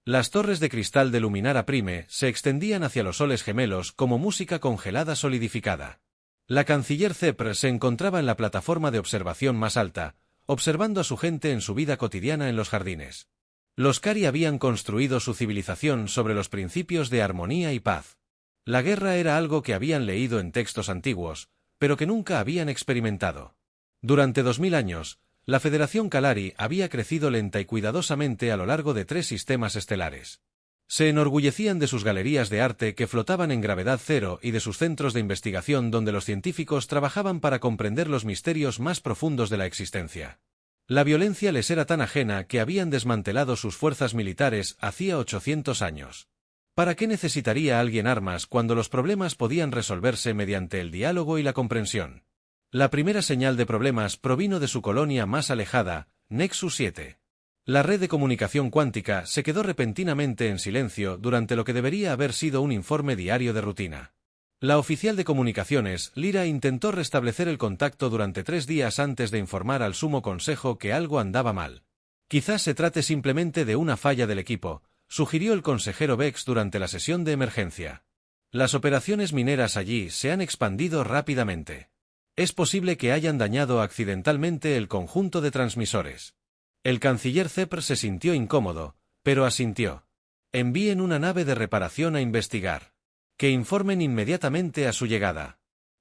Las torres de cristal de Luminara Prime se extendían hacia los soles gemelos como música congelada solidificada. La canciller Zepr se encontraba en la plataforma de observación más alta, observando a su gente en su vida cotidiana en los jardines. Los Cari habían construido su civilización sobre los principios de armonía y paz. La guerra era algo que habían leído en textos antiguos, pero que nunca habían experimentado. Durante 2000 años, la Federación Kalari había crecido lenta y cuidadosamente a lo largo de 3 sistemas estelares. Se enorgullecían de sus galerías de arte que flotaban en gravedad cero y de sus centros de investigación donde los científicos trabajaban para comprender los misterios más profundos de la existencia. La violencia les era tan ajena que habían desmantelado sus fuerzas militares hacía 800 años. ¿Para qué necesitaría alguien armas cuando los problemas podían resolverse mediante el diálogo y la comprensión? La primera señal de problemas provino de su colonia más alejada, Nexus 7. La red de comunicación cuántica se quedó repentinamente en silencio durante lo que debería haber sido un informe diario de rutina. La oficial de comunicaciones, Lyra, intentó restablecer el contacto durante 3 días antes de informar al Sumo Consejo que algo andaba mal. Quizás se trate simplemente de una falla del equipo, sugirió el consejero Vex durante la sesión de emergencia. Las operaciones mineras allí se han expandido rápidamente. Es posible que hayan dañado accidentalmente el conjunto de transmisores. El canciller Zepr se sintió incómodo, pero asintió. Envíen una nave de reparación a investigar. Que informen inmediatamente a su llegada.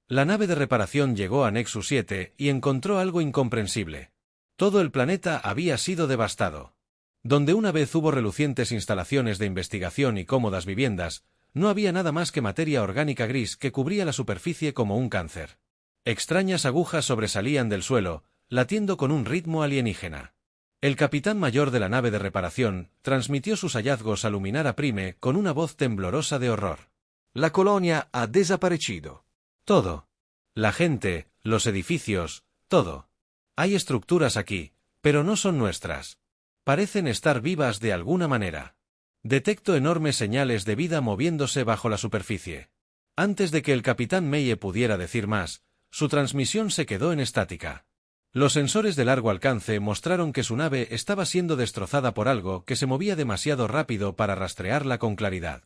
La nave de reparación llegó a Nexus 7 y encontró algo incomprensible. Todo el planeta había sido devastado. Donde una vez hubo relucientes instalaciones de investigación y cómodas viviendas, no había nada más que materia orgánica gris que cubría la superficie como un cáncer. Extrañas agujas sobresalían del suelo, latiendo con un ritmo alienígena. El capitán mayor de la nave de reparación transmitió sus hallazgos a Luminara Prime con una voz temblorosa de horror. La colonia ha desaparecido. Todo. La gente, los edificios, todo. Hay estructuras aquí, pero no son nuestras. Parecen estar vivas de alguna manera. Detecto enormes señales de vida moviéndose bajo la superficie. Antes de que el capitán Meye pudiera decir más, su transmisión se quedó en estática. Los sensores de largo alcance mostraron que su nave estaba siendo destrozada por algo que se movía demasiado rápido para rastrearla con claridad.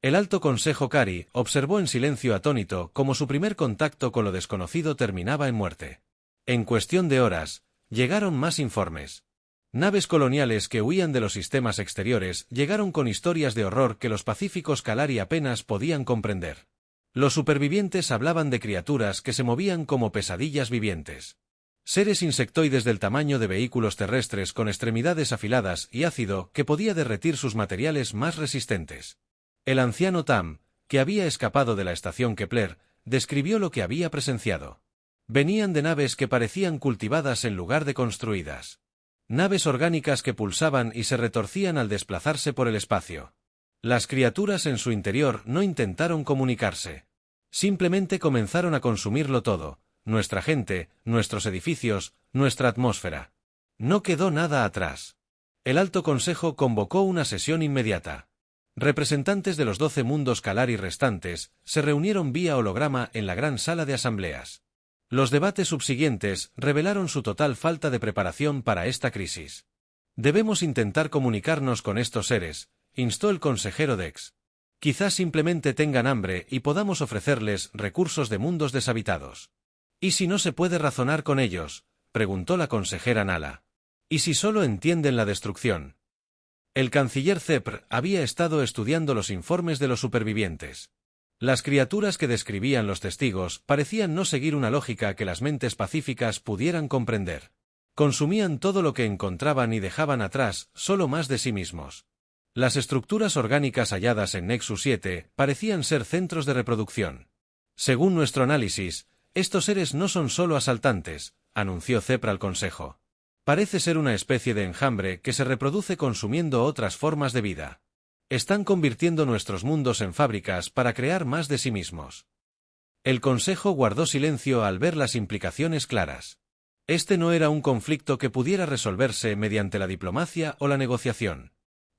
El Alto Consejo Cari observó en silencio atónito cómo su primer contacto con lo desconocido terminaba en muerte. En cuestión de horas, llegaron más informes. Naves coloniales que huían de los sistemas exteriores llegaron con historias de horror que los pacíficos Kalari apenas podían comprender. Los supervivientes hablaban de criaturas que se movían como pesadillas vivientes. Seres insectoides del tamaño de vehículos terrestres con extremidades afiladas y ácido que podía derretir sus materiales más resistentes. El anciano Tam, que había escapado de la estación Kepler, describió lo que había presenciado. Venían de naves que parecían cultivadas en lugar de construidas. Naves orgánicas que pulsaban y se retorcían al desplazarse por el espacio. Las criaturas en su interior no intentaron comunicarse. Simplemente comenzaron a consumirlo todo, nuestra gente, nuestros edificios, nuestra atmósfera. No quedó nada atrás. El Alto Consejo convocó una sesión inmediata. Representantes de los 12 mundos Kalari restantes se reunieron vía holograma en la gran sala de asambleas. Los debates subsiguientes revelaron su total falta de preparación para esta crisis. Debemos intentar comunicarnos con estos seres, instó el consejero Dex. Quizás simplemente tengan hambre y podamos ofrecerles recursos de mundos deshabitados. ¿Y si no se puede razonar con ellos?, preguntó la consejera Nala. ¿Y si solo entienden la destrucción? El canciller Zepr había estado estudiando los informes de los supervivientes. Las criaturas que describían los testigos parecían no seguir una lógica que las mentes pacíficas pudieran comprender. Consumían todo lo que encontraban y dejaban atrás solo más de sí mismos. Las estructuras orgánicas halladas en Nexus 7 parecían ser centros de reproducción. Según nuestro análisis, estos seres no son solo asaltantes, anunció Zepr al consejo. Parece ser una especie de enjambre que se reproduce consumiendo otras formas de vida. Están convirtiendo nuestros mundos en fábricas para crear más de sí mismos. El consejo guardó silencio al ver las implicaciones claras. Este no era un conflicto que pudiera resolverse mediante la diplomacia o la negociación.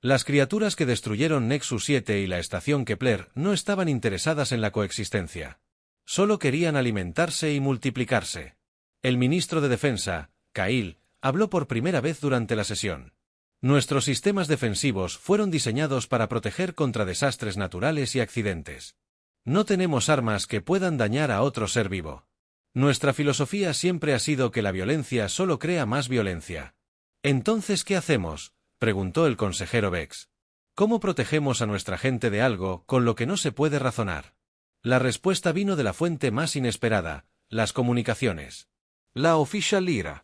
Las criaturas que destruyeron Nexus 7 y la estación Kepler no estaban interesadas en la coexistencia. Solo querían alimentarse y multiplicarse. El ministro de Defensa, Kail, habló por primera vez durante la sesión. Nuestros sistemas defensivos fueron diseñados para proteger contra desastres naturales y accidentes. No tenemos armas que puedan dañar a otro ser vivo. Nuestra filosofía siempre ha sido que la violencia solo crea más violencia. ¿Entonces qué hacemos?, preguntó el consejero Vex. ¿Cómo protegemos a nuestra gente de algo con lo que no se puede razonar? La respuesta vino de la fuente más inesperada, las comunicaciones. La Official Lyra.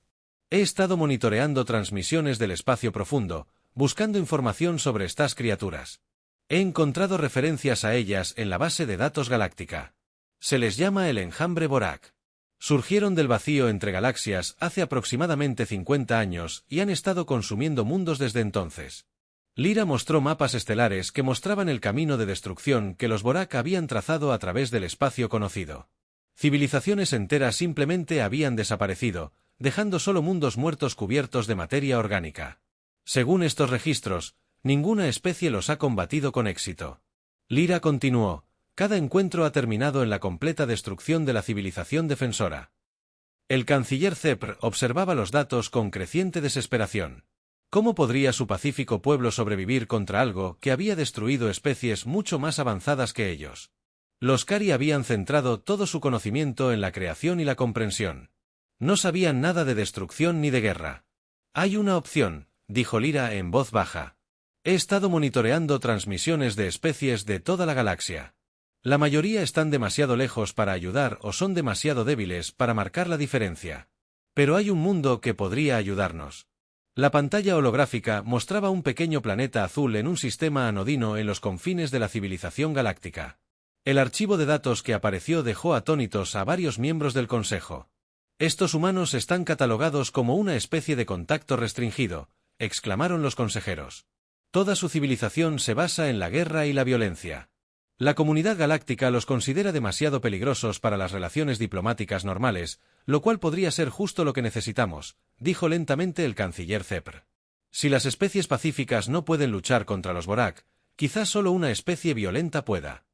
He estado monitoreando transmisiones del espacio profundo, buscando información sobre estas criaturas. He encontrado referencias a ellas en la base de datos galáctica. Se les llama el enjambre Borak. Surgieron del vacío entre galaxias hace aproximadamente 50 años y han estado consumiendo mundos desde entonces. Lyra mostró mapas estelares que mostraban el camino de destrucción que los Borak habían trazado a través del espacio conocido. Civilizaciones enteras simplemente habían desaparecido, dejando solo mundos muertos cubiertos de materia orgánica. Según estos registros, ninguna especie los ha combatido con éxito. Lyra continuó: cada encuentro ha terminado en la completa destrucción de la civilización defensora. El canciller Zepr observaba los datos con creciente desesperación. ¿Cómo podría su pacífico pueblo sobrevivir contra algo que había destruido especies mucho más avanzadas que ellos? Los Kari habían centrado todo su conocimiento en la creación y la comprensión. No sabían nada de destrucción ni de guerra. Hay una opción, dijo Lyra en voz baja. He estado monitoreando transmisiones de especies de toda la galaxia. La mayoría están demasiado lejos para ayudar o son demasiado débiles para marcar la diferencia. Pero hay un mundo que podría ayudarnos. La pantalla holográfica mostraba un pequeño planeta azul en un sistema anodino en los confines de la civilización galáctica. El archivo de datos que apareció dejó atónitos a varios miembros del Consejo. Estos humanos están catalogados como una especie de contacto restringido, exclamaron los consejeros. Toda su civilización se basa en la guerra y la violencia. La comunidad galáctica los considera demasiado peligrosos para las relaciones diplomáticas normales, lo cual podría ser justo lo que necesitamos, dijo lentamente el canciller Zepr. Si las especies pacíficas no pueden luchar contra los Borak, quizás solo una especie violenta pueda.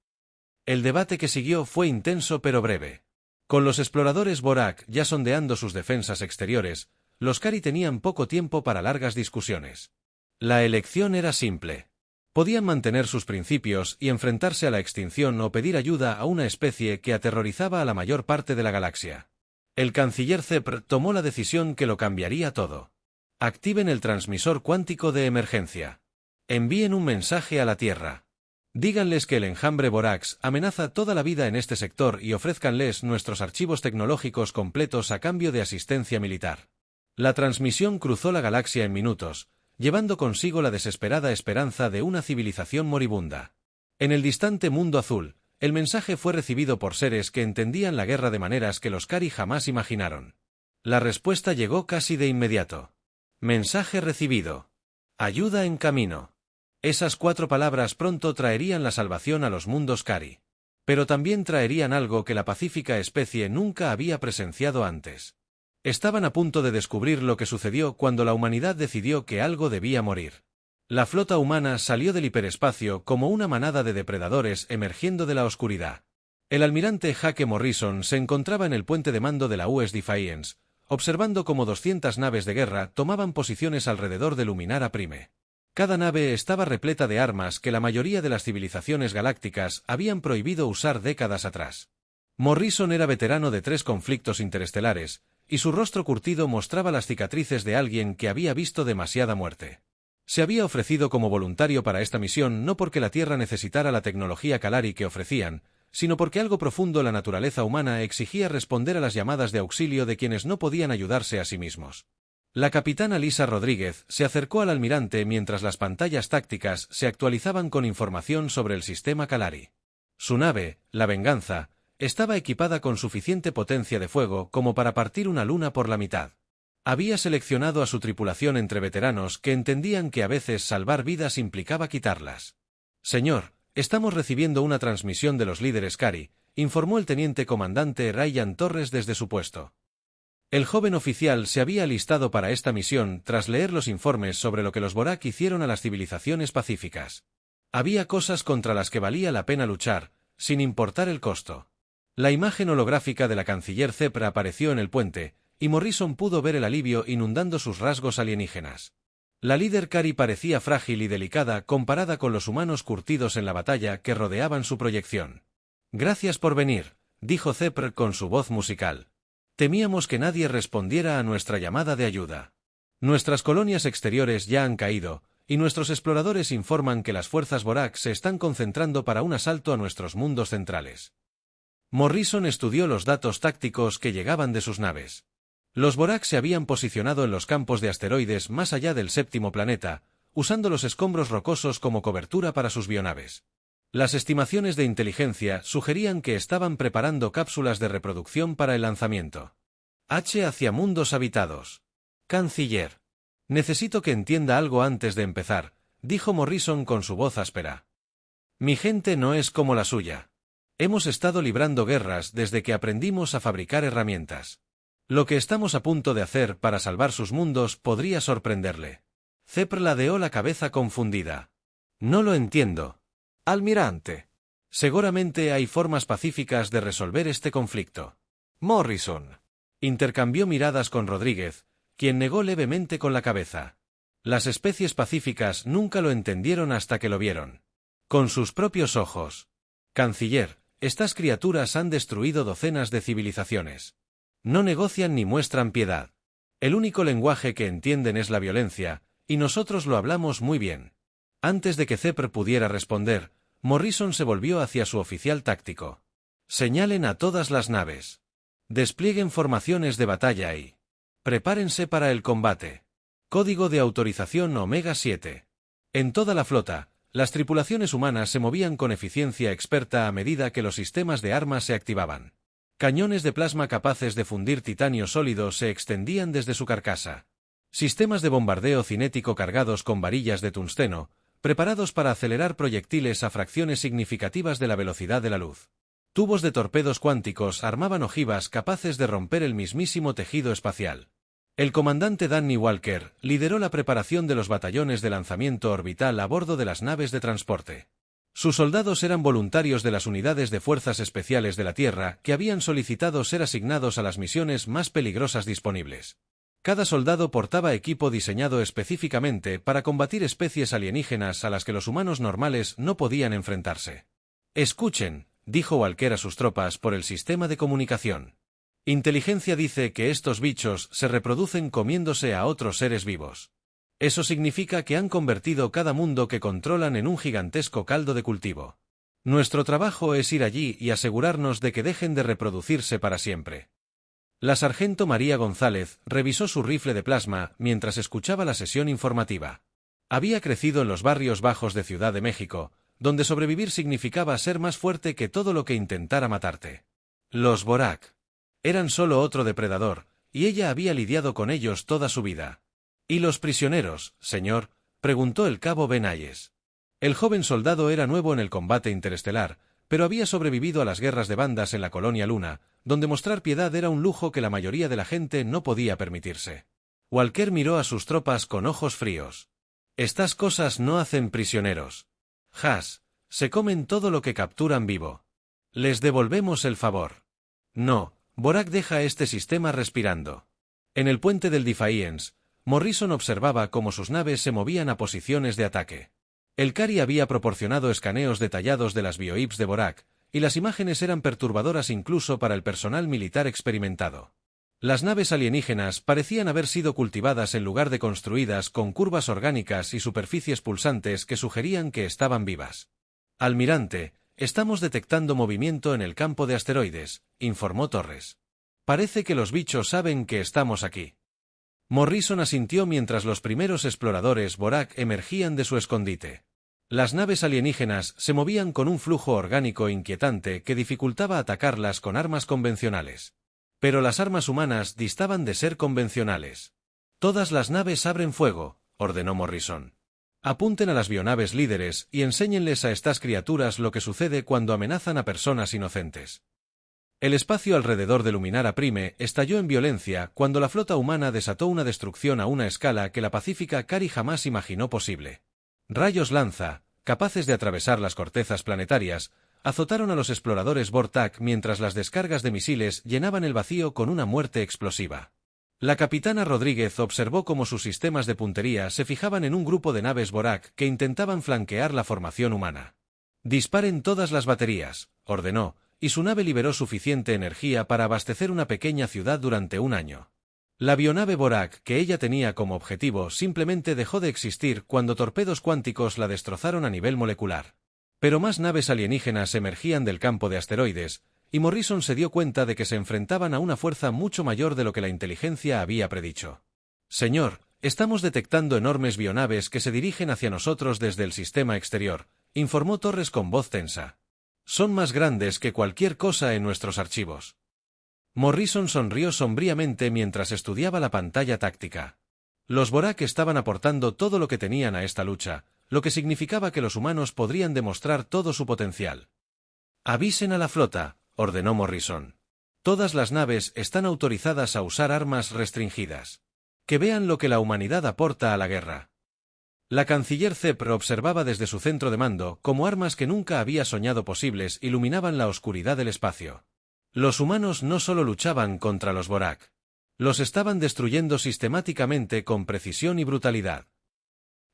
El debate que siguió fue intenso pero breve. Con los exploradores Borak ya sondeando sus defensas exteriores, los Kari tenían poco tiempo para largas discusiones. La elección era simple. Podían mantener sus principios y enfrentarse a la extinción o pedir ayuda a una especie que aterrorizaba a la mayor parte de la galaxia. El canciller Zepr tomó la decisión que lo cambiaría todo. Activen el transmisor cuántico de emergencia. Envíen un mensaje a la Tierra. Díganles que el enjambre Borax amenaza toda la vida en este sector y ofrézcanles nuestros archivos tecnológicos completos a cambio de asistencia militar. La transmisión cruzó la galaxia en minutos, llevando consigo la desesperada esperanza de una civilización moribunda. En el distante mundo azul, el mensaje fue recibido por seres que entendían la guerra de maneras que los Kari jamás imaginaron. La respuesta llegó casi de inmediato. Mensaje recibido. Ayuda en camino. Esas 4 palabras pronto traerían la salvación a los mundos Kari. Pero también traerían algo que la pacífica especie nunca había presenciado antes. Estaban a punto de descubrir lo que sucedió cuando la humanidad decidió que algo debía morir. La flota humana salió del hiperespacio como una manada de depredadores emergiendo de la oscuridad. El almirante Hake Morrison se encontraba en el puente de mando de la US Defiance, observando cómo 200 naves de guerra tomaban posiciones alrededor de Luminara Prime. Cada nave estaba repleta de armas que la mayoría de las civilizaciones galácticas habían prohibido usar décadas atrás. Morrison era veterano de 3 conflictos interestelares, y su rostro curtido mostraba las cicatrices de alguien que había visto demasiada muerte. Se había ofrecido como voluntario para esta misión no porque la Tierra necesitara la tecnología Kalari que ofrecían, sino porque algo profundo en la naturaleza humana exigía responder a las llamadas de auxilio de quienes no podían ayudarse a sí mismos. La capitana Lisa Rodríguez se acercó al almirante mientras las pantallas tácticas se actualizaban con información sobre el sistema Kalari. Su nave, la Venganza, estaba equipada con suficiente potencia de fuego como para partir una luna por la mitad. Había seleccionado a su tripulación entre veteranos que entendían que a veces salvar vidas implicaba quitarlas. «Señor, estamos recibiendo una transmisión de los líderes Kari», informó el teniente comandante Ryan Torres desde su puesto. El joven oficial se había alistado para esta misión tras leer los informes sobre lo que los Borak hicieron a las civilizaciones pacíficas. Había cosas contra las que valía la pena luchar, sin importar el costo. La imagen holográfica de la canciller Zepr apareció en el puente, y Morrison pudo ver el alivio inundando sus rasgos alienígenas. La líder Kari parecía frágil y delicada comparada con los humanos curtidos en la batalla que rodeaban su proyección. «Gracias por venir», dijo Zepr con su voz musical. «Temíamos que nadie respondiera a nuestra llamada de ayuda. Nuestras colonias exteriores ya han caído, y nuestros exploradores informan que las fuerzas Borak se están concentrando para un asalto a nuestros mundos centrales». Morrison estudió los datos tácticos que llegaban de sus naves. Los Borak se habían posicionado en los campos de asteroides más allá del séptimo planeta, usando los escombros rocosos como cobertura para sus bionaves. Las estimaciones de inteligencia sugerían que estaban preparando cápsulas de reproducción para el lanzamiento. H hacia mundos habitados. Canciller. Necesito que entienda algo antes de empezar, dijo Morrison con su voz áspera. Mi gente no es como la suya. Hemos estado librando guerras desde que aprendimos a fabricar herramientas. Lo que estamos a punto de hacer para salvar sus mundos podría sorprenderle. Zepr ladeó la cabeza confundida. No lo entiendo. Almirante. Seguramente hay formas pacíficas de resolver este conflicto. Morrison. Intercambió miradas con Rodríguez, quien negó levemente con la cabeza. Las especies pacíficas nunca lo entendieron hasta que lo vieron. Con sus propios ojos. Canciller, estas criaturas han destruido docenas de civilizaciones. No negocian ni muestran piedad. El único lenguaje que entienden es la violencia, y nosotros lo hablamos muy bien. Antes de que Zepr pudiera responder, Morrison se volvió hacia su oficial táctico. Señalen a todas las naves. Desplieguen formaciones de batalla y prepárense para el combate. Código de autorización Omega 7. En toda la flota, las tripulaciones humanas se movían con eficiencia experta a medida que los sistemas de armas se activaban. Cañones de plasma capaces de fundir titanio sólido se extendían desde su carcasa. Sistemas de bombardeo cinético cargados con varillas de tungsteno, preparados para acelerar proyectiles a fracciones significativas de la velocidad de la luz. Tubos de torpedos cuánticos armaban ojivas capaces de romper el mismísimo tejido espacial. El comandante Danny Walker lideró la preparación de los batallones de lanzamiento orbital a bordo de las naves de transporte. Sus soldados eran voluntarios de las unidades de fuerzas especiales de la Tierra que habían solicitado ser asignados a las misiones más peligrosas disponibles. Cada soldado portaba equipo diseñado específicamente para combatir especies alienígenas a las que los humanos normales no podían enfrentarse. «Escuchen», dijo Walker a sus tropas por el sistema de comunicación. «Inteligencia dice que estos bichos se reproducen comiéndose a otros seres vivos. Eso significa que han convertido cada mundo que controlan en un gigantesco caldo de cultivo. Nuestro trabajo es ir allí y asegurarnos de que dejen de reproducirse para siempre». La sargento María González revisó su rifle de plasma mientras escuchaba la sesión informativa. Había crecido en los barrios bajos de Ciudad de México, donde sobrevivir significaba ser más fuerte que todo lo que intentara matarte. Los Borak eran solo otro depredador, y ella había lidiado con ellos toda su vida. «¿Y los prisioneros, señor?», preguntó el cabo Benayes. El joven soldado era nuevo en el combate interestelar, pero había sobrevivido a las guerras de bandas en la colonia Luna, donde mostrar piedad era un lujo que la mayoría de la gente no podía permitirse. Walker miró a sus tropas con ojos fríos. «Estas cosas no hacen prisioneros. Has, se comen todo lo que capturan vivo. Les devolvemos el favor». «No, Borak deja este sistema respirando». En el puente del Defiance, Morrison observaba cómo sus naves se movían a posiciones de ataque. El Kari había proporcionado escaneos detallados de las bioips de Borak, y las imágenes eran perturbadoras incluso para el personal militar experimentado. Las naves alienígenas parecían haber sido cultivadas en lugar de construidas con curvas orgánicas y superficies pulsantes que sugerían que estaban vivas. «Almirante, estamos detectando movimiento en el campo de asteroides», informó Torres. «Parece que los bichos saben que estamos aquí». Morrison asintió mientras los primeros exploradores Borak emergían de su escondite. Las naves alienígenas se movían con un flujo orgánico inquietante que dificultaba atacarlas con armas convencionales. Pero las armas humanas distaban de ser convencionales. «Todas las naves abren fuego», ordenó Morrison. «Apunten a las bionaves líderes y enséñenles a estas criaturas lo que sucede cuando amenazan a personas inocentes». El espacio alrededor de Luminara Prime estalló en violencia cuando la flota humana desató una destrucción a una escala que la pacífica Kari jamás imaginó posible. Rayos lanza, capaces de atravesar las cortezas planetarias, azotaron a los exploradores Vortak mientras las descargas de misiles llenaban el vacío con una muerte explosiva. La capitana Rodríguez observó cómo sus sistemas de puntería se fijaban en un grupo de naves Borak que intentaban flanquear la formación humana. «Disparen todas las baterías», ordenó, y su nave liberó suficiente energía para abastecer una pequeña ciudad durante un año. La bionave Borak, que ella tenía como objetivo, simplemente dejó de existir cuando torpedos cuánticos la destrozaron a nivel molecular. Pero más naves alienígenas emergían del campo de asteroides, y Morrison se dio cuenta de que se enfrentaban a una fuerza mucho mayor de lo que la inteligencia había predicho. «Señor, estamos detectando enormes bionaves que se dirigen hacia nosotros desde el sistema exterior», informó Torres con voz tensa. «Son más grandes que cualquier cosa en nuestros archivos». Morrison sonrió sombríamente mientras estudiaba la pantalla táctica. Los Borak estaban aportando todo lo que tenían a esta lucha, lo que significaba que los humanos podrían demostrar todo su potencial. «Avisen a la flota», ordenó Morrison. «Todas las naves están autorizadas a usar armas restringidas. Que vean lo que la humanidad aporta a la guerra». La canciller Zepr observaba desde su centro de mando cómo armas que nunca había soñado posibles iluminaban la oscuridad del espacio. Los humanos no solo luchaban contra los Borak. Los estaban destruyendo sistemáticamente con precisión y brutalidad.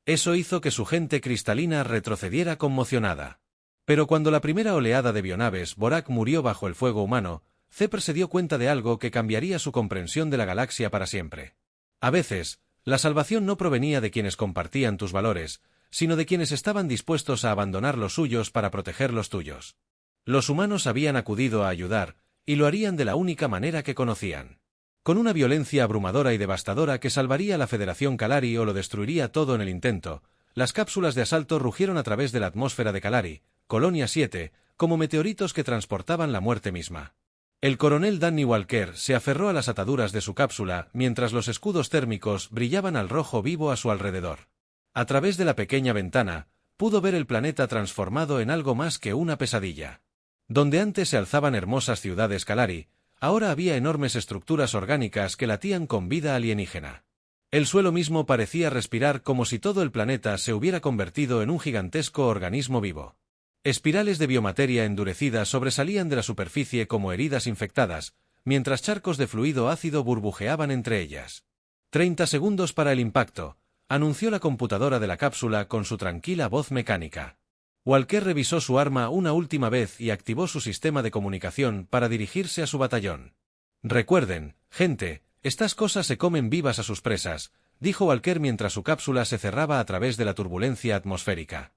Eso hizo que su gente cristalina retrocediera conmocionada. Pero cuando la primera oleada de bionaves Borak murió bajo el fuego humano, Zepr se dio cuenta de algo que cambiaría su comprensión de la galaxia para siempre. A veces, la salvación no provenía de quienes compartían tus valores, sino de quienes estaban dispuestos a abandonar los suyos para proteger los tuyos. Los humanos habían acudido a ayudar, y lo harían de la única manera que conocían. Con una violencia abrumadora y devastadora que salvaría a la Federación Kalari o lo destruiría todo en el intento, las cápsulas de asalto rugieron a través de la atmósfera de Kalari, Colonia 7, como meteoritos que transportaban la muerte misma. El coronel Danny Walker se aferró a las ataduras de su cápsula mientras los escudos térmicos brillaban al rojo vivo a su alrededor. A través de la pequeña ventana, pudo ver el planeta transformado en algo más que una pesadilla. Donde antes se alzaban hermosas ciudades Kalari, ahora había enormes estructuras orgánicas que latían con vida alienígena. El suelo mismo parecía respirar como si todo el planeta se hubiera convertido en un gigantesco organismo vivo. Espirales de biomateria endurecida sobresalían de la superficie como heridas infectadas, mientras charcos de fluido ácido burbujeaban entre ellas. 30 segundos para el impacto, anunció la computadora de la cápsula con su tranquila voz mecánica. Walker revisó su arma una última vez y activó su sistema de comunicación para dirigirse a su batallón. «Recuerden, gente, estas cosas se comen vivas a sus presas», dijo Walker mientras su cápsula se cerraba a través de la turbulencia atmosférica.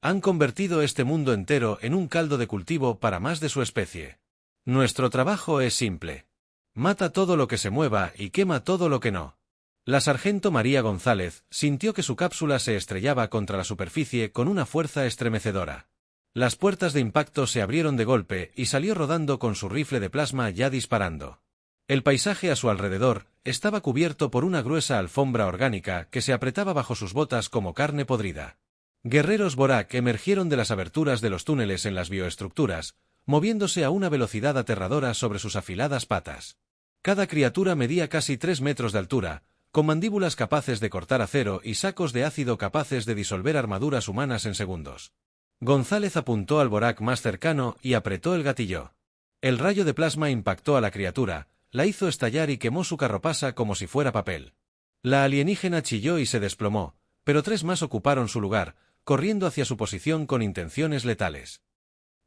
«Han convertido este mundo entero en un caldo de cultivo para más de su especie. Nuestro trabajo es simple. Mata todo lo que se mueva y quema todo lo que no». La sargento María González sintió que su cápsula se estrellaba contra la superficie con una fuerza estremecedora. Las puertas de impacto se abrieron de golpe y salió rodando con su rifle de plasma ya disparando. El paisaje a su alrededor estaba cubierto por una gruesa alfombra orgánica que se apretaba bajo sus botas como carne podrida. Guerreros Borak emergieron de las aberturas de los túneles en las bioestructuras, moviéndose a una velocidad aterradora sobre sus afiladas patas. Cada criatura medía casi 3 metros de altura, con mandíbulas capaces de cortar acero y sacos de ácido capaces de disolver armaduras humanas en segundos. González apuntó al Borak más cercano y apretó el gatillo. El rayo de plasma impactó a la criatura, la hizo estallar y quemó su carropasa como si fuera papel. La alienígena chilló y se desplomó, pero 3 más ocuparon su lugar, corriendo hacia su posición con intenciones letales.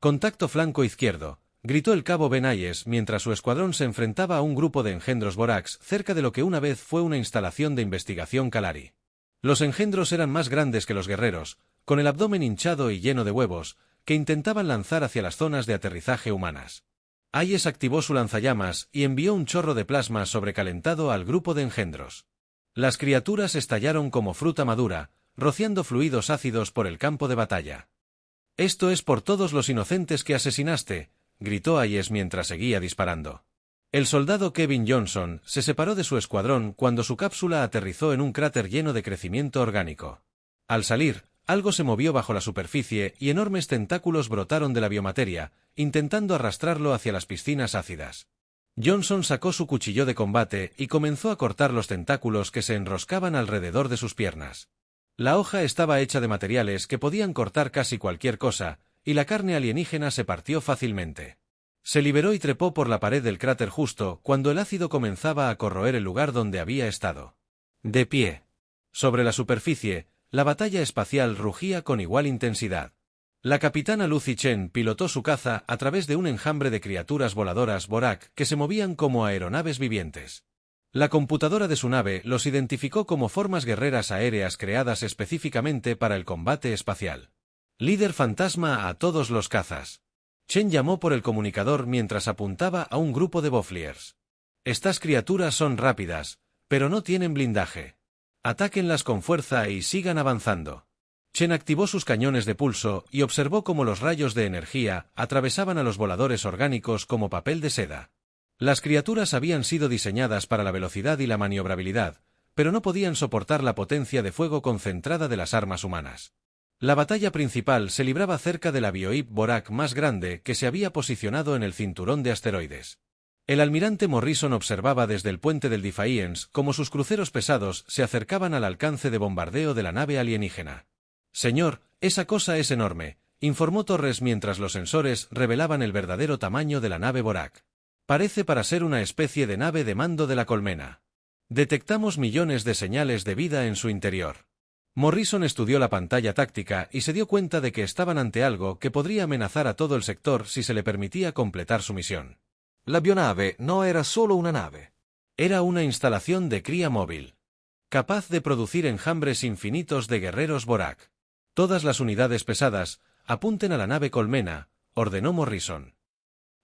«Contacto flanco izquierdo», gritó el cabo Ben Ayes mientras su escuadrón se enfrentaba a un grupo de engendros Boraks cerca de lo que una vez fue una instalación de investigación Kalari. Los engendros eran más grandes que los guerreros, con el abdomen hinchado y lleno de huevos, que intentaban lanzar hacia las zonas de aterrizaje humanas. Ayes activó su lanzallamas y envió un chorro de plasma sobrecalentado al grupo de engendros. Las criaturas estallaron como fruta madura, rociando fluidos ácidos por el campo de batalla. «Esto es por todos los inocentes que asesinaste», gritó Ayes mientras seguía disparando. El soldado Kevin Johnson se separó de su escuadrón cuando su cápsula aterrizó en un cráter lleno de crecimiento orgánico. Al salir, algo se movió bajo la superficie y enormes tentáculos brotaron de la biomateria, intentando arrastrarlo hacia las piscinas ácidas. Johnson sacó su cuchillo de combate y comenzó a cortar los tentáculos que se enroscaban alrededor de sus piernas. La hoja estaba hecha de materiales que podían cortar casi cualquier cosa, y la carne alienígena se partió fácilmente. Se liberó y trepó por la pared del cráter justo cuando el ácido comenzaba a corroer el lugar donde había estado. De pie. Sobre la superficie, la batalla espacial rugía con igual intensidad. La capitana Lucy Chen pilotó su caza a través de un enjambre de criaturas voladoras Borak que se movían como aeronaves vivientes. La computadora de su nave los identificó como formas guerreras aéreas creadas específicamente para el combate espacial. Líder fantasma a todos los cazas. Chen llamó por el comunicador mientras apuntaba a un grupo de Bofliers. Estas criaturas son rápidas, pero no tienen blindaje. Atáquenlas con fuerza y sigan avanzando. Chen activó sus cañones de pulso y observó cómo los rayos de energía atravesaban a los voladores orgánicos como papel de seda. Las criaturas habían sido diseñadas para la velocidad y la maniobrabilidad, pero no podían soportar la potencia de fuego concentrada de las armas humanas. La batalla principal se libraba cerca de la Bioip Borak más grande que se había posicionado en el cinturón de asteroides. El almirante Morrison observaba desde el puente del Defiance cómo sus cruceros pesados se acercaban al alcance de bombardeo de la nave alienígena. «Señor, esa cosa es enorme», informó Torres mientras los sensores revelaban el verdadero tamaño de la nave Borak. «Parece para ser una especie de nave de mando de la colmena. Detectamos millones de señales de vida en su interior». Morrison estudió la pantalla táctica y se dio cuenta de que estaban ante algo que podría amenazar a todo el sector si se le permitía completar su misión. La bionave no era solo una nave. Era una instalación de cría móvil, capaz de producir enjambres infinitos de guerreros Borak. «Todas las unidades pesadas, apunten a la nave colmena», ordenó Morrison.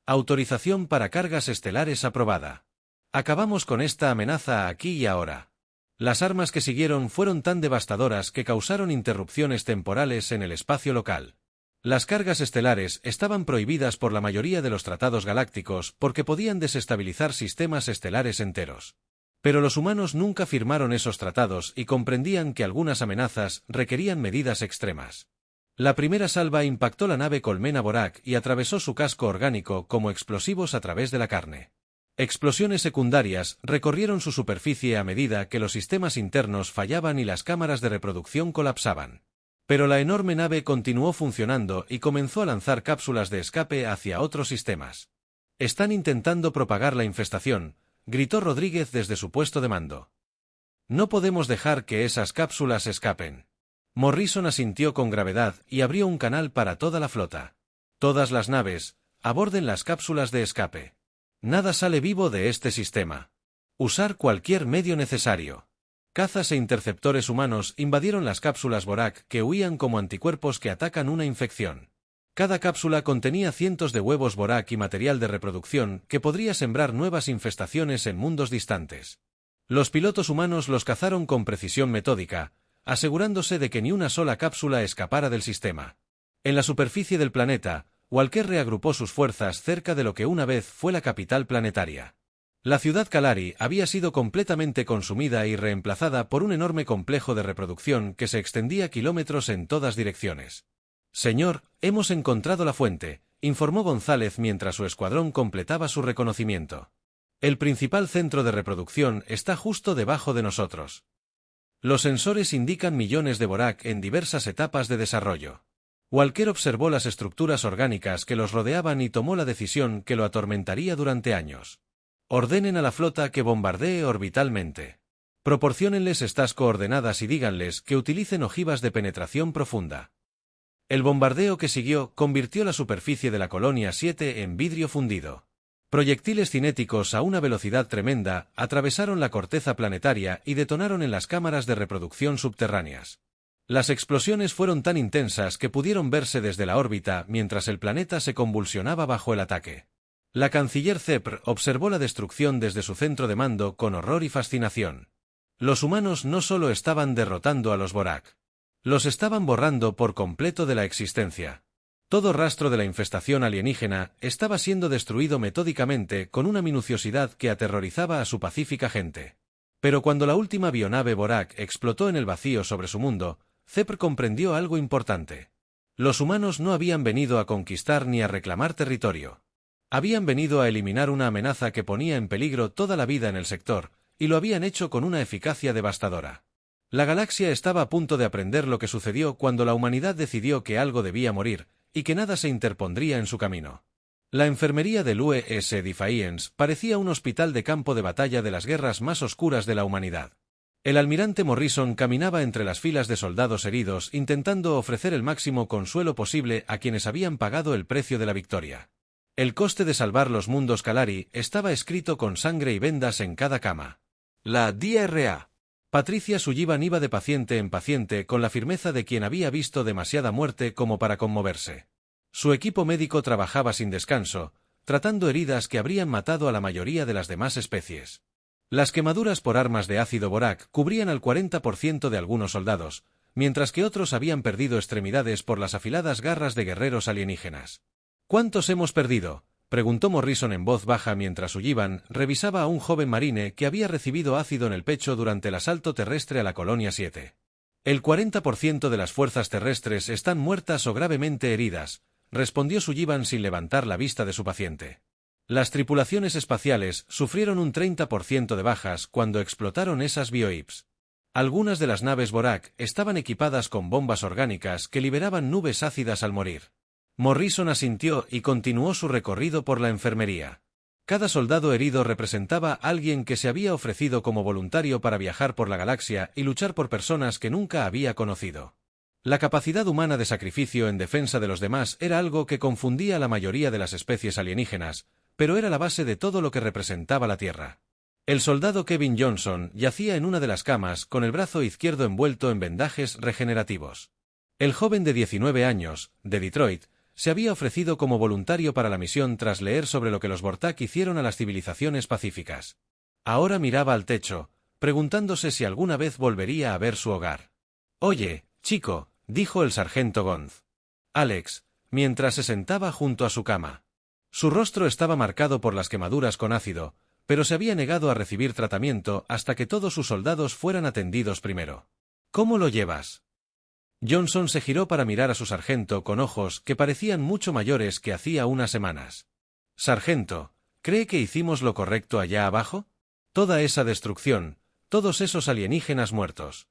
«Autorización para cargas estelares aprobada. Acabamos con esta amenaza aquí y ahora». Las armas que siguieron fueron tan devastadoras que causaron interrupciones temporales en el espacio local. Las cargas estelares estaban prohibidas por la mayoría de los tratados galácticos porque podían desestabilizar sistemas estelares enteros. Pero los humanos nunca firmaron esos tratados y comprendían que algunas amenazas requerían medidas extremas. La primera salva impactó la nave Colmena Borak y atravesó su casco orgánico como explosivos a través de la carne. Explosiones secundarias recorrieron su superficie a medida que los sistemas internos fallaban y las cámaras de reproducción colapsaban. Pero la enorme nave continuó funcionando y comenzó a lanzar cápsulas de escape hacia otros sistemas. «Están intentando propagar la infestación», gritó Rodríguez desde su puesto de mando. «No podemos dejar que esas cápsulas escapen». Morrison asintió con gravedad y abrió un canal para toda la flota. «Todas las naves, aborden las cápsulas de escape. Nada sale vivo de este sistema. Usar cualquier medio necesario». Cazas e interceptores humanos invadieron las cápsulas Borak que huían como anticuerpos que atacan una infección. Cada cápsula contenía cientos de huevos Borak y material de reproducción que podría sembrar nuevas infestaciones en mundos distantes. Los pilotos humanos los cazaron con precisión metódica, asegurándose de que ni una sola cápsula escapara del sistema. En la superficie del planeta, Walker reagrupó sus fuerzas cerca de lo que una vez fue la capital planetaria. La ciudad Kalari había sido completamente consumida y reemplazada por un enorme complejo de reproducción que se extendía kilómetros en todas direcciones. «Señor, hemos encontrado la fuente», informó González mientras su escuadrón completaba su reconocimiento. «El principal centro de reproducción está justo debajo de nosotros. Los sensores indican millones de Borak en diversas etapas de desarrollo». Walker observó las estructuras orgánicas que los rodeaban y tomó la decisión que lo atormentaría durante años. «Ordenen a la flota que bombardee orbitalmente. Proporciónenles estas coordenadas y díganles que utilicen ojivas de penetración profunda». El bombardeo que siguió convirtió la superficie de la Colonia 7 en vidrio fundido. Proyectiles cinéticos a una velocidad tremenda atravesaron la corteza planetaria y detonaron en las cámaras de reproducción subterráneas. Las explosiones fueron tan intensas que pudieron verse desde la órbita mientras el planeta se convulsionaba bajo el ataque. La canciller Zepr observó la destrucción desde su centro de mando con horror y fascinación. Los humanos no solo estaban derrotando a los Borak. Los estaban borrando por completo de la existencia. Todo rastro de la infestación alienígena estaba siendo destruido metódicamente con una minuciosidad que aterrorizaba a su pacífica gente. Pero cuando la última bionave Borak explotó en el vacío sobre su mundo, Zepr comprendió algo importante. Los humanos no habían venido a conquistar ni a reclamar territorio. Habían venido a eliminar una amenaza que ponía en peligro toda la vida en el sector, y lo habían hecho con una eficacia devastadora. La galaxia estaba a punto de aprender lo que sucedió cuando la humanidad decidió que algo debía morir, y que nada se interpondría en su camino. La enfermería del U.S. Defiance parecía un hospital de campo de batalla de las guerras más oscuras de la humanidad. El almirante Morrison caminaba entre las filas de soldados heridos intentando ofrecer el máximo consuelo posible a quienes habían pagado el precio de la victoria. El coste de salvar los mundos Kalari estaba escrito con sangre y vendas en cada cama. La DRA. Patricia Sullivan iba de paciente en paciente con la firmeza de quien había visto demasiada muerte como para conmoverse. Su equipo médico trabajaba sin descanso, tratando heridas que habrían matado a la mayoría de las demás especies. Las quemaduras por armas de ácido borac cubrían al 40% de algunos soldados, mientras que otros habían perdido extremidades por las afiladas garras de guerreros alienígenas. ¿Cuántos hemos perdido?, preguntó Morrison en voz baja mientras Sullivan revisaba a un joven marine que había recibido ácido en el pecho durante el asalto terrestre a la Colonia 7. El 40% de las fuerzas terrestres están muertas o gravemente heridas, respondió Sullivan sin levantar la vista de su paciente. Las tripulaciones espaciales sufrieron un 30% de bajas cuando explotaron esas bioips. Algunas de las naves Borak estaban equipadas con bombas orgánicas que liberaban nubes ácidas al morir. Morrison asintió y continuó su recorrido por la enfermería. Cada soldado herido representaba a alguien que se había ofrecido como voluntario para viajar por la galaxia y luchar por personas que nunca había conocido. La capacidad humana de sacrificio en defensa de los demás era algo que confundía a la mayoría de las especies alienígenas, pero era la base de todo lo que representaba la Tierra. El soldado Kevin Johnson yacía en una de las camas con el brazo izquierdo envuelto en vendajes regenerativos. El joven de 19 años, de Detroit, se había ofrecido como voluntario para la misión tras leer sobre lo que los Vortak hicieron a las civilizaciones pacíficas. Ahora miraba al techo, preguntándose si alguna vez volvería a ver su hogar. «Oye, chico», dijo el sargento Gonz. Alex, mientras se sentaba junto a su cama. Su rostro estaba marcado por las quemaduras con ácido, pero se había negado a recibir tratamiento hasta que todos sus soldados fueran atendidos primero. «¿Cómo lo llevas?». Johnson se giró para mirar a su sargento con ojos que parecían mucho mayores que hacía unas semanas. «Sargento, ¿cree que hicimos lo correcto allá abajo? Toda esa destrucción, todos esos alienígenas muertos».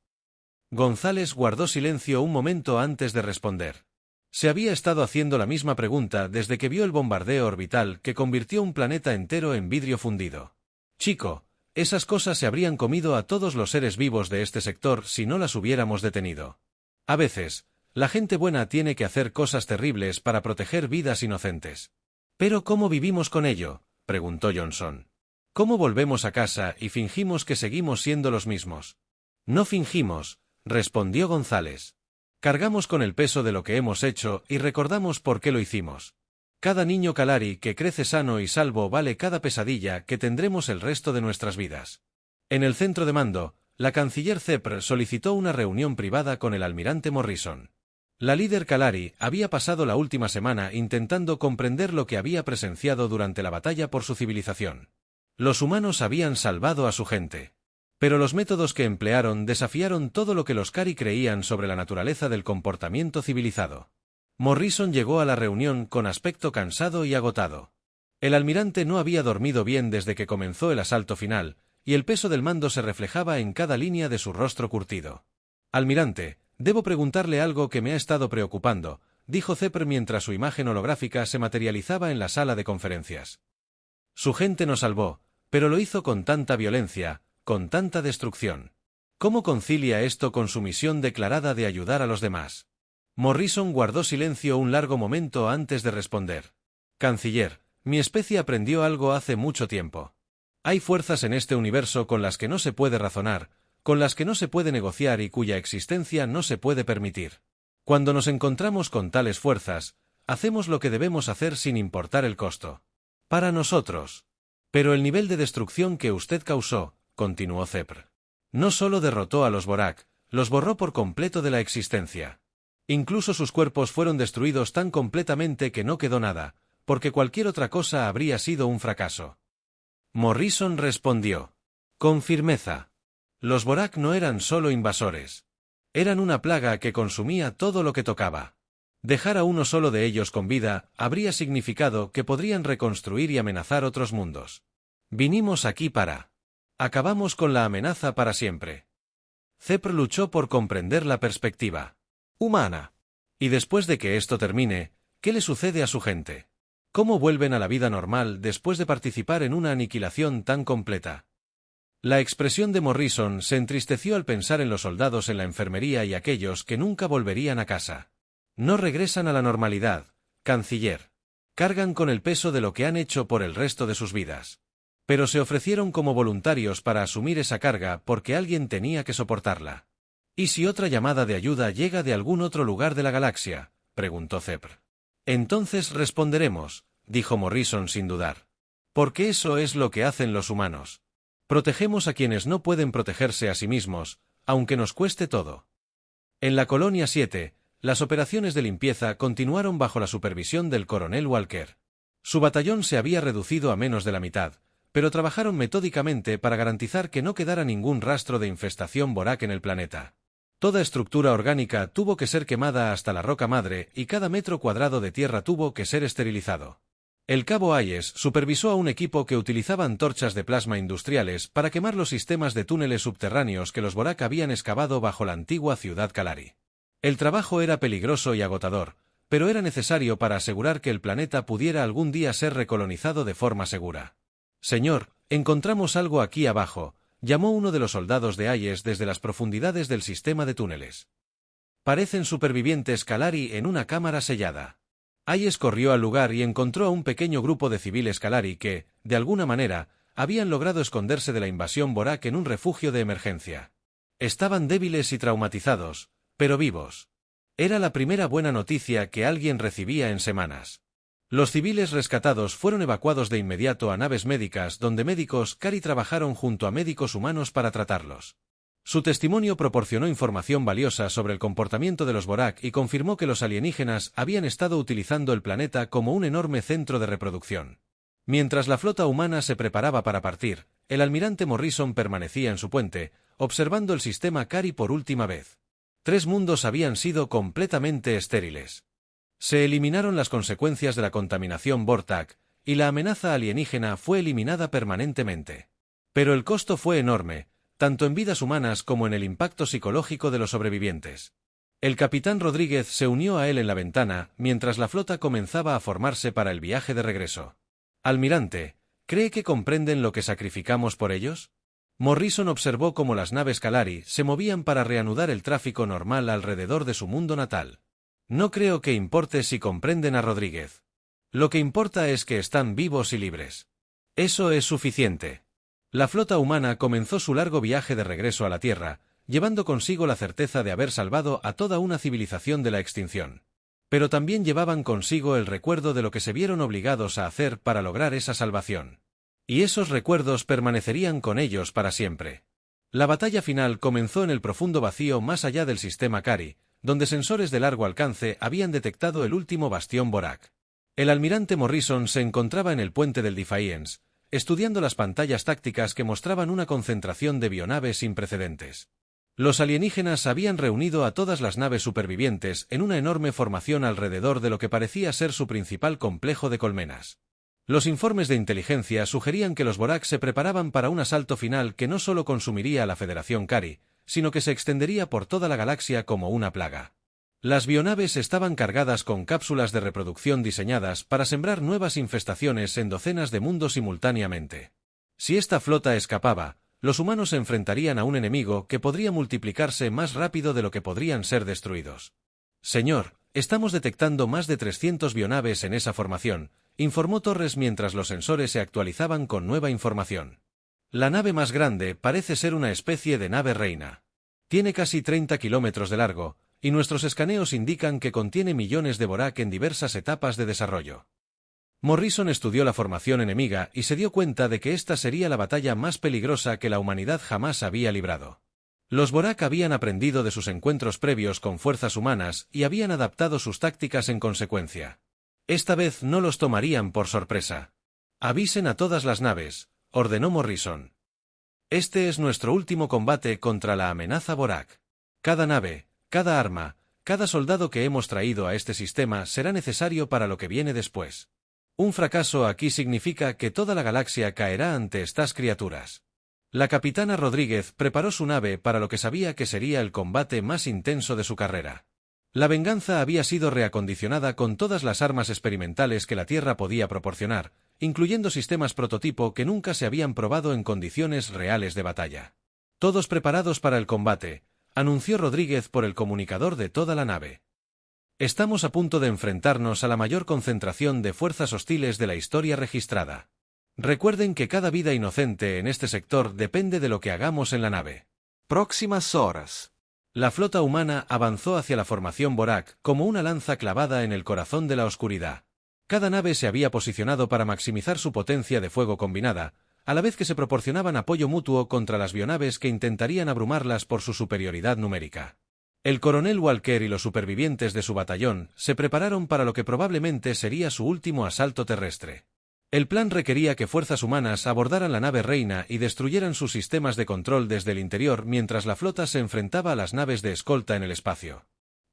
González guardó silencio un momento antes de responder. Se había estado haciendo la misma pregunta desde que vio el bombardeo orbital que convirtió un planeta entero en vidrio fundido. «Chico, esas cosas se habrían comido a todos los seres vivos de este sector si no las hubiéramos detenido. A veces, la gente buena tiene que hacer cosas terribles para proteger vidas inocentes». «¿Pero cómo vivimos con ello?», preguntó Johnson. «¿Cómo volvemos a casa y fingimos que seguimos siendo los mismos?». «No fingimos», respondió González. «Cargamos con el peso de lo que hemos hecho y recordamos por qué lo hicimos. Cada niño Kalari que crece sano y salvo vale cada pesadilla que tendremos el resto de nuestras vidas». En el centro de mando, la canciller Zepr solicitó una reunión privada con el almirante Morrison. La líder Kalari había pasado la última semana intentando comprender lo que había presenciado durante la batalla por su civilización. Los humanos habían salvado a su gente. Pero los métodos que emplearon desafiaron todo lo que los Kari creían sobre la naturaleza del comportamiento civilizado. Morrison llegó a la reunión con aspecto cansado y agotado. El almirante no había dormido bien desde que comenzó el asalto final, y el peso del mando se reflejaba en cada línea de su rostro curtido. «Almirante, debo preguntarle algo que me ha estado preocupando», dijo Zepr mientras su imagen holográfica se materializaba en la sala de conferencias. «Su gente nos salvó, pero lo hizo con tanta violencia, con tanta destrucción. ¿Cómo concilia esto con su misión declarada de ayudar a los demás?». Morrison guardó silencio un largo momento antes de responder. «Canciller, mi especie aprendió algo hace mucho tiempo. Hay fuerzas en este universo con las que no se puede razonar, con las que no se puede negociar y cuya existencia no se puede permitir. Cuando nos encontramos con tales fuerzas, hacemos lo que debemos hacer sin importar el costo. Para nosotros. Pero el nivel de destrucción que usted causó», continuó Zepr, «no solo derrotó a los Borak, los borró por completo de la existencia. Incluso sus cuerpos fueron destruidos tan completamente que no quedó nada, porque cualquier otra cosa habría sido un fracaso». Morrison respondió, con firmeza: «Los Borak no eran solo invasores. Eran una plaga que consumía todo lo que tocaba. Dejar a uno solo de ellos con vida habría significado que podrían reconstruir y amenazar otros mundos. Vinimos aquí para... Acabamos con la amenaza para siempre». Zepr luchó por comprender la perspectiva humana. «Y después de que esto termine, ¿qué le sucede a su gente? ¿Cómo vuelven a la vida normal después de participar en una aniquilación tan completa? La expresión de Morrison se entristeció al pensar en los soldados en la enfermería y aquellos que nunca volverían a casa. No regresan a la normalidad, canciller. Cargan con el peso de lo que han hecho por el resto de sus vidas. Pero se ofrecieron como voluntarios para asumir esa carga porque alguien tenía que soportarla. ¿Y si otra llamada de ayuda llega de algún otro lugar de la galaxia?, preguntó Zephyr. Entonces responderemos, dijo Morrison sin dudar. Porque eso es lo que hacen los humanos. Protegemos a quienes no pueden protegerse a sí mismos, aunque nos cueste todo. En la Colonia 7, las operaciones de limpieza continuaron bajo la supervisión del coronel Walker. Su batallón se había reducido a menos de la mitad, pero trabajaron metódicamente para garantizar que no quedara ningún rastro de infestación Vorak en el planeta. Toda estructura orgánica tuvo que ser quemada hasta la roca madre y cada metro cuadrado de tierra tuvo que ser esterilizado. El cabo Hayes supervisó a un equipo que utilizaba antorchas de plasma industriales para quemar los sistemas de túneles subterráneos que los Vorak habían excavado bajo la antigua ciudad Kalari. El trabajo era peligroso y agotador, pero era necesario para asegurar que el planeta pudiera algún día ser recolonizado de forma segura. Señor, encontramos algo aquí abajo, llamó uno de los soldados de Hayes desde las profundidades del sistema de túneles. Parecen supervivientes Kalari en una cámara sellada. Hayes corrió al lugar y encontró a un pequeño grupo de civiles Kalari que, de alguna manera, habían logrado esconderse de la invasión Vorak en un refugio de emergencia. Estaban débiles y traumatizados, pero vivos. Era la primera buena noticia que alguien recibía en semanas. Los civiles rescatados fueron evacuados de inmediato a naves médicas donde médicos Kari trabajaron junto a médicos humanos para tratarlos. Su testimonio proporcionó información valiosa sobre el comportamiento de los Vorak y confirmó que los alienígenas habían estado utilizando el planeta como un enorme centro de reproducción. Mientras la flota humana se preparaba para partir, el almirante Morrison permanecía en su puente, observando el sistema Kari por última vez. 3 mundos habían sido completamente estériles. Se eliminaron las consecuencias de la contaminación Vortak, y la amenaza alienígena fue eliminada permanentemente. Pero el costo fue enorme, tanto en vidas humanas como en el impacto psicológico de los sobrevivientes. El capitán Rodríguez se unió a él en la ventana mientras la flota comenzaba a formarse para el viaje de regreso. Almirante, ¿cree que comprenden lo que sacrificamos por ellos? Morrison observó cómo las naves Kalari se movían para reanudar el tráfico normal alrededor de su mundo natal. No creo que importe si comprenden a Rodríguez. Lo que importa es que están vivos y libres. Eso es suficiente. La flota humana comenzó su largo viaje de regreso a la Tierra, llevando consigo la certeza de haber salvado a toda una civilización de la extinción. Pero también llevaban consigo el recuerdo de lo que se vieron obligados a hacer para lograr esa salvación. Y esos recuerdos permanecerían con ellos para siempre. La batalla final comenzó en el profundo vacío más allá del sistema Kari, donde sensores de largo alcance habían detectado el último bastión Vorak. El almirante Morrison se encontraba en el puente del Defiance, estudiando las pantallas tácticas que mostraban una concentración de bionaves sin precedentes. Los alienígenas habían reunido a todas las naves supervivientes en una enorme formación alrededor de lo que parecía ser su principal complejo de colmenas. Los informes de inteligencia sugerían que los Vorak se preparaban para un asalto final que no solo consumiría a la Federación Kari, sino que se extendería por toda la galaxia como una plaga. Las bionaves estaban cargadas con cápsulas de reproducción diseñadas para sembrar nuevas infestaciones en docenas de mundos simultáneamente. Si esta flota escapaba, los humanos se enfrentarían a un enemigo que podría multiplicarse más rápido de lo que podrían ser destruidos. Señor, estamos detectando más de 300 bionaves en esa formación, informó Torres mientras los sensores se actualizaban con nueva información. La nave más grande parece ser una especie de nave reina. Tiene casi 30 kilómetros de largo, y nuestros escaneos indican que contiene millones de Vorak en diversas etapas de desarrollo. Morrison estudió la formación enemiga y se dio cuenta de que esta sería la batalla más peligrosa que la humanidad jamás había librado. Los Vorak habían aprendido de sus encuentros previos con fuerzas humanas y habían adaptado sus tácticas en consecuencia. Esta vez no los tomarían por sorpresa. Avisen a todas las naves, ordenó Morrison. Este es nuestro último combate contra la amenaza Vorak. Cada nave, cada arma, cada soldado que hemos traído a este sistema será necesario para lo que viene después. Un fracaso aquí significa que toda la galaxia caerá ante estas criaturas. La capitana Rodríguez preparó su nave para lo que sabía que sería el combate más intenso de su carrera. La venganza había sido reacondicionada con todas las armas experimentales que la Tierra podía proporcionar, incluyendo sistemas prototipo que nunca se habían probado en condiciones reales de batalla. Todos preparados para el combate, anunció Rodríguez por el comunicador de toda la nave. Estamos a punto de enfrentarnos a la mayor concentración de fuerzas hostiles de la historia registrada. Recuerden que cada vida inocente en este sector depende de lo que hagamos en la nave. Próximas horas. La flota humana avanzó hacia la formación Borak como una lanza clavada en el corazón de la oscuridad. Cada nave se había posicionado para maximizar su potencia de fuego combinada, a la vez que se proporcionaban apoyo mutuo contra las bionaves que intentarían abrumarlas por su superioridad numérica. El coronel Walker y los supervivientes de su batallón se prepararon para lo que probablemente sería su último asalto terrestre. El plan requería que fuerzas humanas abordaran la nave reina y destruyeran sus sistemas de control desde el interior mientras la flota se enfrentaba a las naves de escolta en el espacio.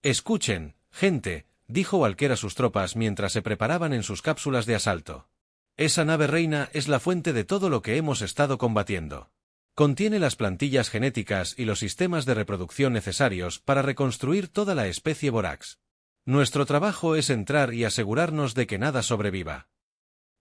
«Escuchen, gente», dijo Walker a sus tropas mientras se preparaban en sus cápsulas de asalto. «Esa nave reina es la fuente de todo lo que hemos estado combatiendo. Contiene las plantillas genéticas y los sistemas de reproducción necesarios para reconstruir toda la especie Borax. Nuestro trabajo es entrar y asegurarnos de que nada sobreviva».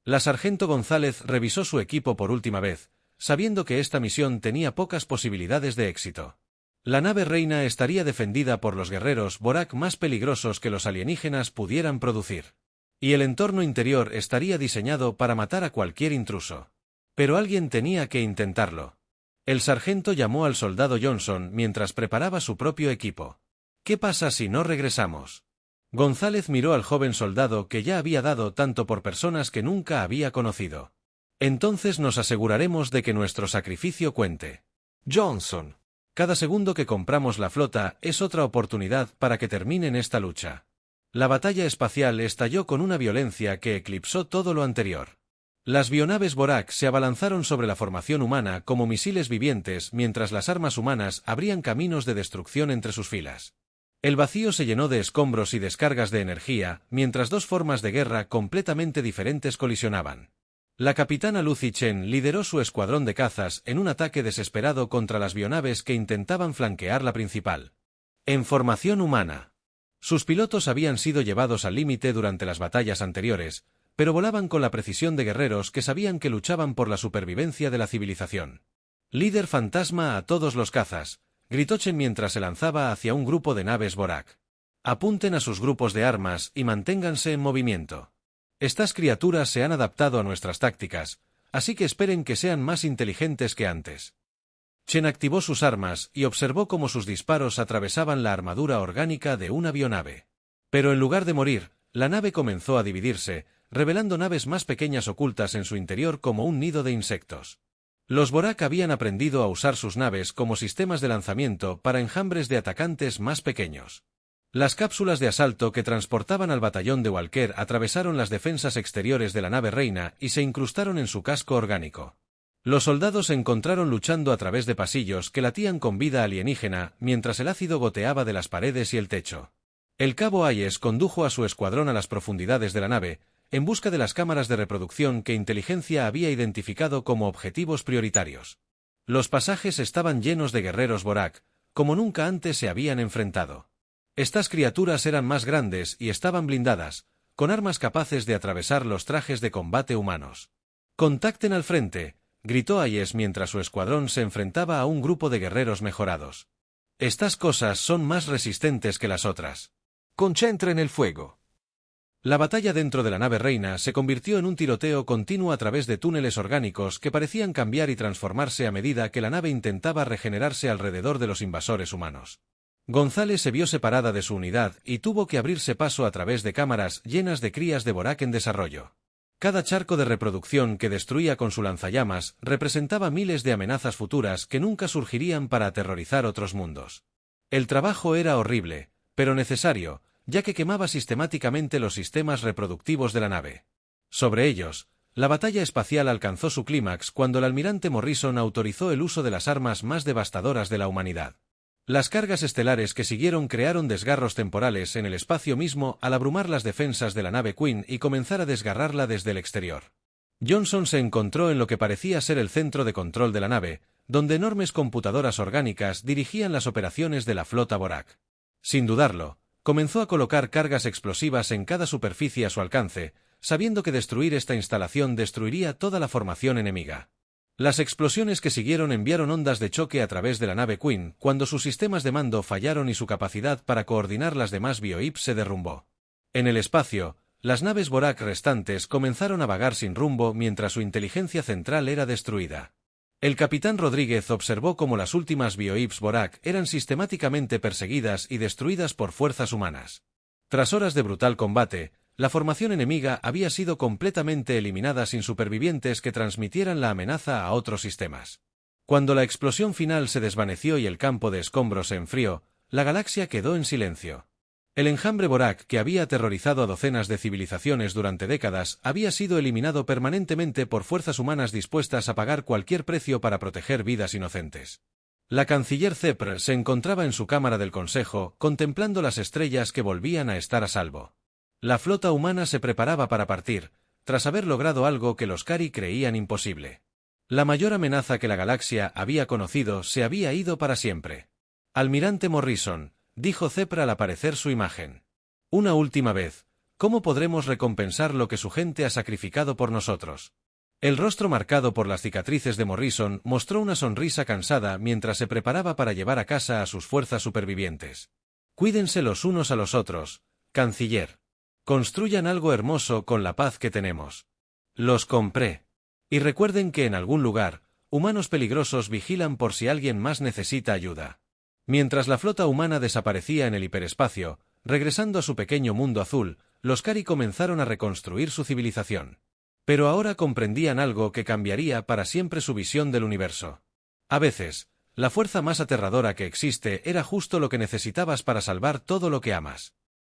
La sargento González revisó su equipo por última vez, sabiendo que esta misión tenía pocas posibilidades de éxito. La nave reina estaría defendida por los guerreros Borak más peligrosos que los alienígenas pudieran producir. Y el entorno interior estaría diseñado para matar a cualquier intruso. Pero alguien tenía que intentarlo. El sargento llamó al soldado Johnson mientras preparaba su propio equipo. «¿Qué pasa si no regresamos?». González miró al joven soldado que ya había dado tanto por personas que nunca había conocido. «Entonces nos aseguraremos de que nuestro sacrificio cuente. Johnson. Cada segundo que compramos la flota es otra oportunidad para que terminen esta lucha». La batalla espacial estalló con una violencia que eclipsó todo lo anterior. Las bionaves Borak se abalanzaron sobre la formación humana como misiles vivientes mientras las armas humanas abrían caminos de destrucción entre sus filas. El vacío se llenó de escombros y descargas de energía, mientras dos formas de guerra completamente diferentes colisionaban. La capitana Lucy Chen lideró su escuadrón de cazas en un ataque desesperado contra las bionaves que intentaban flanquear la principal. En formación humana. Sus pilotos habían sido llevados al límite durante las batallas anteriores, pero volaban con la precisión de guerreros que sabían que luchaban por la supervivencia de la civilización. «Líder fantasma a todos los cazas», gritó Chen mientras se lanzaba hacia un grupo de naves Borak. «Apunten a sus grupos de armas y manténganse en movimiento. Estas criaturas se han adaptado a nuestras tácticas, así que esperen que sean más inteligentes que antes». Chen activó sus armas y observó cómo sus disparos atravesaban la armadura orgánica de una bionave. Pero en lugar de morir, la nave comenzó a dividirse, revelando naves más pequeñas ocultas en su interior como un nido de insectos. Los Borak habían aprendido a usar sus naves como sistemas de lanzamiento para enjambres de atacantes más pequeños. Las cápsulas de asalto que transportaban al batallón de Walker atravesaron las defensas exteriores de la nave reina y se incrustaron en su casco orgánico. Los soldados se encontraron luchando a través de pasillos que latían con vida alienígena mientras el ácido goteaba de las paredes y el techo. El cabo Hayes condujo a su escuadrón a las profundidades de la nave, en busca de las cámaras de reproducción que inteligencia había identificado como objetivos prioritarios. Los pasajes estaban llenos de guerreros Borak, como nunca antes se habían enfrentado. Estas criaturas eran más grandes y estaban blindadas, con armas capaces de atravesar los trajes de combate humanos. «Contacten al frente», gritó Hayes mientras su escuadrón se enfrentaba a un grupo de guerreros mejorados. «Estas cosas son más resistentes que las otras». Concentren el fuego. La batalla dentro de la nave reina se convirtió en un tiroteo continuo a través de túneles orgánicos que parecían cambiar y transformarse a medida que la nave intentaba regenerarse alrededor de los invasores humanos. González se vio separada de su unidad y tuvo que abrirse paso a través de cámaras llenas de crías de Borak en desarrollo. Cada charco de reproducción que destruía con su lanzallamas representaba miles de amenazas futuras que nunca surgirían para aterrorizar otros mundos. El trabajo era horrible, pero necesario, ya que quemaba sistemáticamente los sistemas reproductivos de la nave. Sobre ellos, la batalla espacial alcanzó su clímax cuando el almirante Morrison autorizó el uso de las armas más devastadoras de la humanidad. Las cargas estelares que siguieron crearon desgarros temporales en el espacio mismo al abrumar las defensas de la nave Queen y comenzar a desgarrarla desde el exterior. Johnson se encontró en lo que parecía ser el centro de control de la nave, donde enormes computadoras orgánicas dirigían las operaciones de la flota Borak. Sin dudarlo, Comenzó a colocar cargas explosivas en cada superficie a su alcance, sabiendo que destruir esta instalación destruiría toda la formación enemiga. Las explosiones que siguieron enviaron ondas de choque a través de la nave Queen cuando sus sistemas de mando fallaron y su capacidad para coordinar las demás bioips se derrumbó. En el espacio, las naves Borak restantes comenzaron a vagar sin rumbo mientras su inteligencia central era destruida. El capitán Rodríguez observó cómo las últimas bioips Borak eran sistemáticamente perseguidas y destruidas por fuerzas humanas. Tras horas de brutal combate, la formación enemiga había sido completamente eliminada sin supervivientes que transmitieran la amenaza a otros sistemas. Cuando la explosión final se desvaneció y el campo de escombros se enfrió, la galaxia quedó en silencio. El enjambre Borak, que había aterrorizado a docenas de civilizaciones durante décadas, había sido eliminado permanentemente por fuerzas humanas dispuestas a pagar cualquier precio para proteger vidas inocentes. La canciller Zepr se encontraba en su cámara del Consejo, contemplando las estrellas que volvían a estar a salvo. La flota humana se preparaba para partir, tras haber logrado algo que los Cari creían imposible. La mayor amenaza que la galaxia había conocido se había ido para siempre. Almirante Morrison, dijo Zepr al aparecer su imagen. Una última vez, ¿cómo podremos recompensar lo que su gente ha sacrificado por nosotros? El rostro marcado por las cicatrices de Morrison mostró una sonrisa cansada mientras se preparaba para llevar a casa a sus fuerzas supervivientes. Cuídense los unos a los otros, canciller. Construyan algo hermoso con la paz que tenemos. Los compré. Y recuerden que en algún lugar, humanos peligrosos vigilan por si alguien más necesita ayuda. Mientras la flota humana desaparecía en el hiperespacio, regresando a su pequeño mundo azul, los Cari comenzaron a reconstruir su civilización. Pero ahora comprendían algo que cambiaría para siempre su visión del universo. A veces, la fuerza más aterradora que existe era justo lo que necesitabas para salvar todo lo que amas.